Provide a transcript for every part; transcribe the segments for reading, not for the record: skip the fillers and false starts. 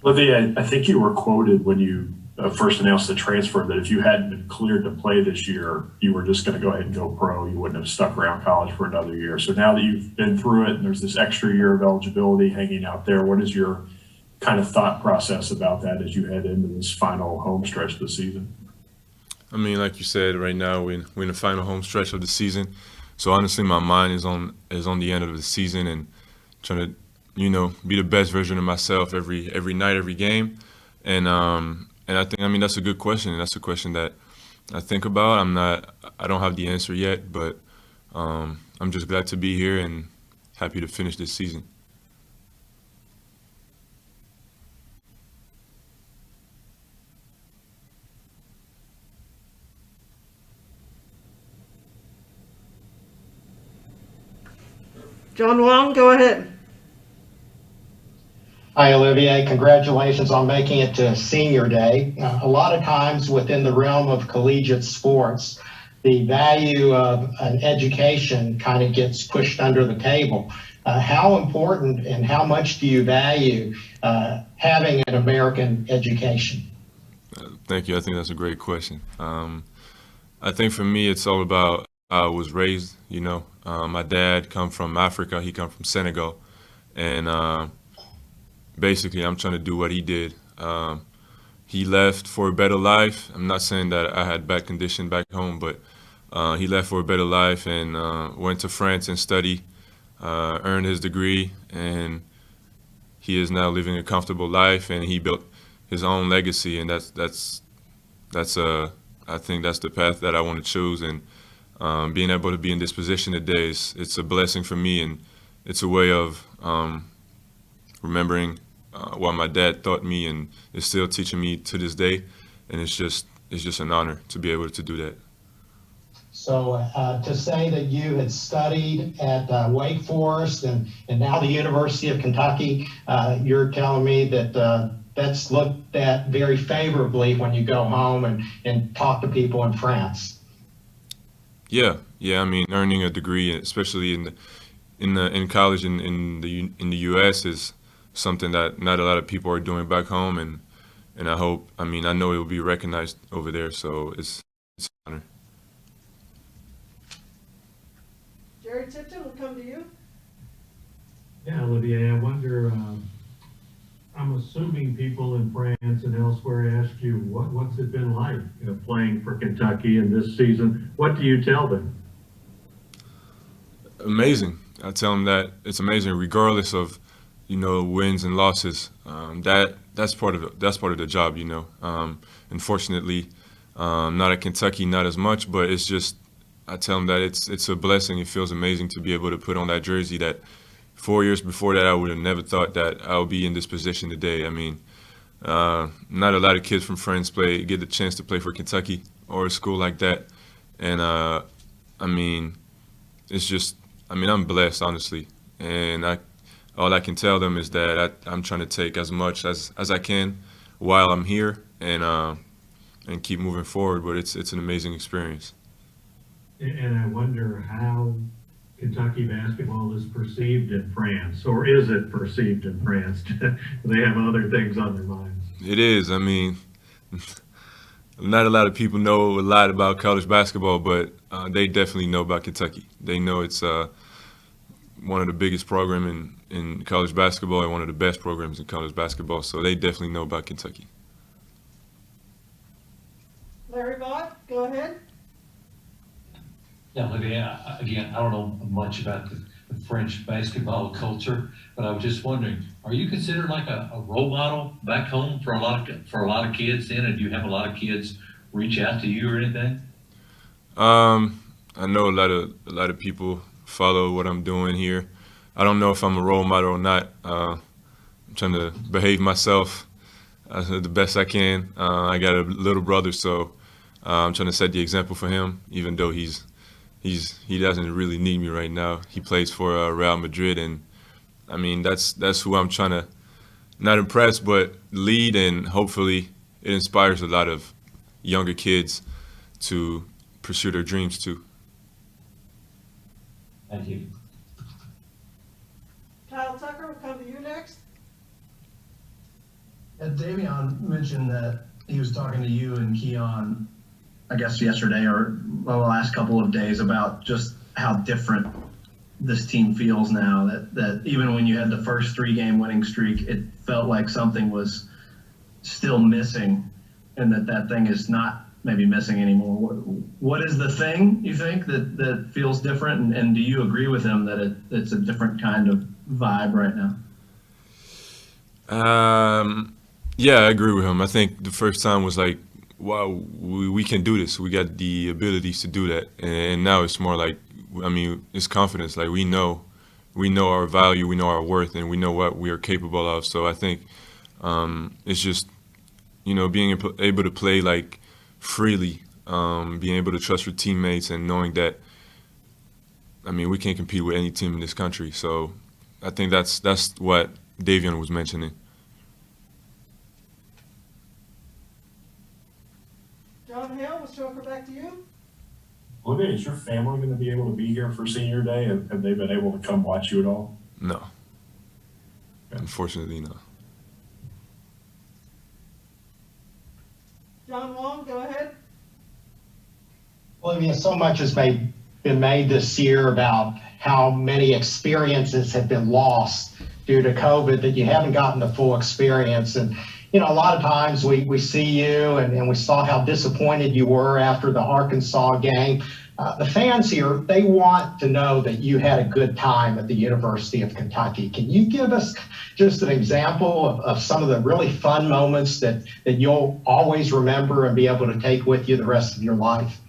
Olivia, I think you were quoted when you first announced the transfer that if you hadn't been cleared to play this year, you were just going to go ahead and go pro. You wouldn't have stuck around college for another year. So now that you've been through it and there's this extra year of eligibility hanging out there, what is your kind of thought process about that as you head into this final home stretch of the season? I mean, like you said, right now we're in the final home stretch of the season. So honestly, my mind is on the end of the season and trying to, be the best version of myself every night, every game. And I mean that's a good question. That's a question that I think about. I don't have the answer yet, but I'm just glad to be here and happy to finish this season. John Wong, go ahead. Hi, Olivier. Congratulations on making it to senior day. A lot of times within the realm of collegiate sports, the value of an education kind of gets pushed under the table. How important and how much do you value having an American education? Thank you. I think that's a great question. I think for me, it's all about how I was raised. My dad come from Africa. He come from Senegal, and basically, I'm trying to do what he did. He left for a better life. I'm not saying that I had bad condition back home, but he left for a better life and went to France and studied, earned his degree, and he is now living a comfortable life. And he built his own legacy, and I think that's the path that I want to choose. And being able to be in this position today it's a blessing for me, and it's a way of remembering what my dad taught me, and is still teaching me to this day. And it's just an honor to be able to do that. So to say that you had studied at Wake Forest and now the University of Kentucky, you're telling me that that's looked at very favorably when you go home and talk to people in France. Yeah. I mean, earning a degree, especially in college in the U.S., is something that not a lot of people are doing back home, and I know it will be recognized over there. So it's an honor. Jerry Tipton will come to you. Yeah, Olivier, I wonder, I'm assuming people in France and elsewhere ask you, what's it been like, playing for Kentucky in this season? What do you tell them? Amazing. I tell them that it's amazing, regardless of wins and losses. That's part of the job. Unfortunately, not at Kentucky, not as much, but it's just I tell them that it's a blessing. It feels amazing to be able to put on that jersey. That 4 years before that, I would have never thought that I would be in this position today. I mean, not a lot of kids from France get the chance to play for Kentucky or a school like that, and I mean, it's just. I mean, I'm blessed, honestly, and all I can tell them is that I'm trying to take as much as I can while I'm here, and keep moving forward. But it's an amazing experience. And I wonder how Kentucky basketball is perceived in France, or is it perceived in France? They have other things on their minds. It is. I mean, not a lot of people know a lot about college basketball, but they definitely know about Kentucky. They know it's one of the biggest programs in college basketball and one of the best programs in college basketball. So they definitely know about Kentucky. Larry Vaught, go ahead. Yeah, Olivia, again, I don't know much about the French basketball culture, but I was just wondering, are you considered like a role model back home for a lot of kids then, and do you have a lot of kids reach out to you or anything? I know a lot of people follow what I'm doing here. I don't know if I'm a role model or not. I'm trying to behave myself the best I can. I got a little brother, so I'm trying to set the example for him, even though he doesn't really need me right now. He plays for Real Madrid, and I mean that's who I'm trying to not impress, but lead, and hopefully it inspires a lot of younger kids to pursue their dreams too. Thank you. Kyle Tucker will come to you next. Davion mentioned that he was talking to you and Keon, I guess yesterday or well, the last couple of days about just how different this team feels now. That even when you had the first 3-game winning streak, it felt like something was still missing, and that thing is not maybe missing anymore. What is the thing you think that feels different, and do you agree with him that it's a different kind of vibe right now? Yeah, I agree with him. I think the first time was like, wow, we can do this. We got the abilities to do that. And now it's more like, I mean, it's confidence. Like we know our value, we know our worth, and we know what we are capable of. So I think it's just, being able to play like freely, being able to trust your teammates, and knowing that, I mean, we can't compete with any team in this country. So I think that's what Davion was mentioning. John Hale, Mr. Hooker, back to you. Olivia, is your family going to be able to be here for senior day? Have they been able to come watch you at all? No. Unfortunately, no. John Wong, go ahead. Olivia, so much has been made this year about how many experiences have been lost due to COVID that you haven't gotten the full experience. And, a lot of times we see you and we saw how disappointed you were after the Arkansas game. The fans here, they want to know that you had a good time at the University of Kentucky. Can you give us just an example of some of the really fun moments that you'll always remember and be able to take with you the rest of your life?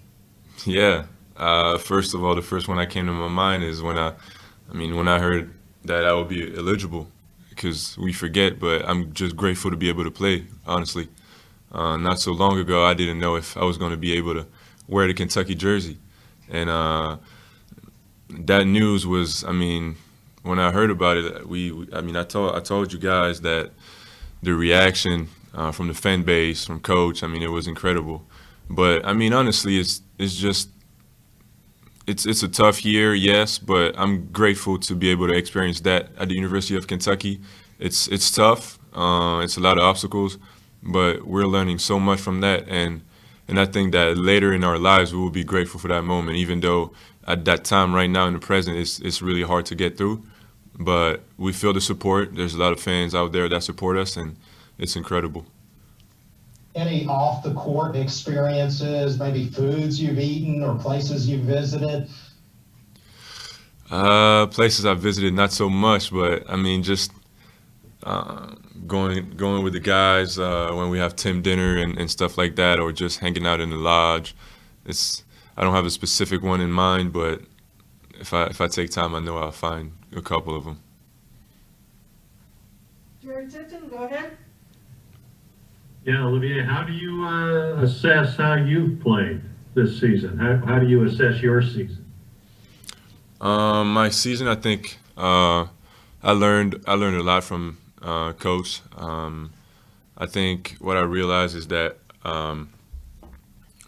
Yeah. First of all, the first one that came to my mind is when I heard that I would be eligible, because we forget, but I'm just grateful to be able to play, honestly. Not so long ago, I didn't know if I was going to be able to wear the Kentucky jersey. And that news was, when I heard about it, I told you guys that the reaction from the fan base, from coach, it was incredible. But honestly, it's a tough year, yes, but I'm grateful to be able to experience that at the University of Kentucky. It's tough. It's a lot of obstacles, but we're learning so much from that, and I think that later in our lives we will be grateful for that moment, even though at that time right now in the present it's really hard to get through. But we feel the support. There's a lot of fans out there that support us, and it's incredible. Any off the court experiences, maybe foods you've eaten or places you've visited? Places I've visited, not so much, but just going with the guys when we have team dinner and stuff like that, or just hanging out in the lodge. I don't have a specific one in mind, but if I take time, I know I'll find a couple of them. Jerry Tipton, go ahead. Yeah, Olivier, how do you assess how you've played this season? How do you assess your season? My season, I think I learned a lot from coach. I think what I realized is that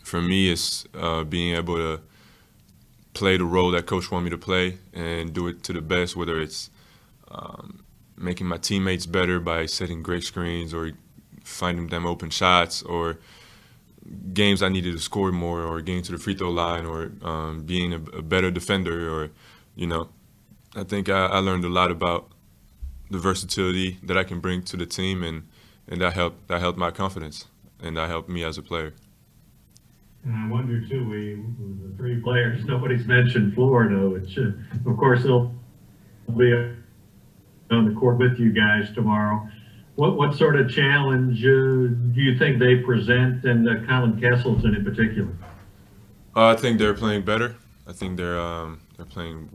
for me, it's being able to play the role that coach wanted me to play and do it to the best, whether it's making my teammates better by setting great screens, or finding them open shots, or games I needed to score more, or getting to the free throw line, or being a better defender, or I think I learned a lot about the versatility that I can bring to the team, and that helped my confidence, and that helped me as a player. And I wonder too, the 3 players, nobody's mentioned Florida, which of course they'll be on the court with you guys tomorrow. What sort of challenge do you think they present, and Colin Castleton in particular? I think they're playing better. I think they're playing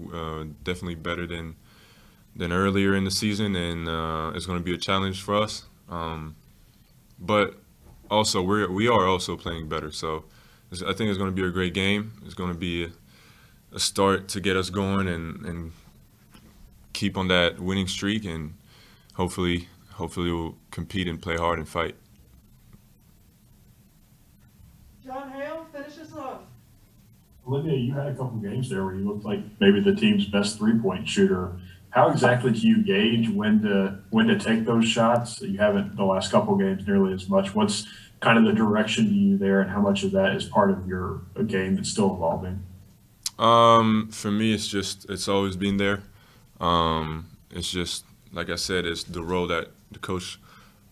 definitely better than earlier in the season, and it's going to be a challenge for us. But also we are also playing better. So I think it's going to be a great game. It's going to be a start to get us going and keep on that winning streak, and hopefully we'll compete and play hard and fight. John Hale, finish us off. Olivia, you had a couple games there where you looked like maybe the team's best three-point shooter. how exactly do you gauge when to take those shots? You haven't the last couple games nearly as much. What's kind of the direction to you there, and how much of that is part of your game that's still evolving? For me, it's always been there. It's just like I said, it's the role that the coach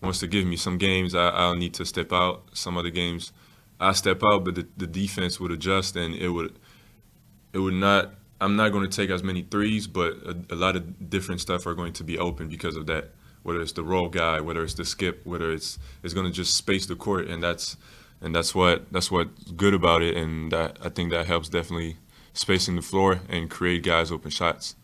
wants to give me. Some games I'll need to step out. Some other games I step out, but the defense would adjust, and it would not. I'm not going to take as many threes, but a lot of different stuff are going to be open because of that. Whether it's the roll guy, whether it's the skip, whether it's going to just space the court, and that's what's good about it, and I think that helps definitely spacing the floor and create guys open shots.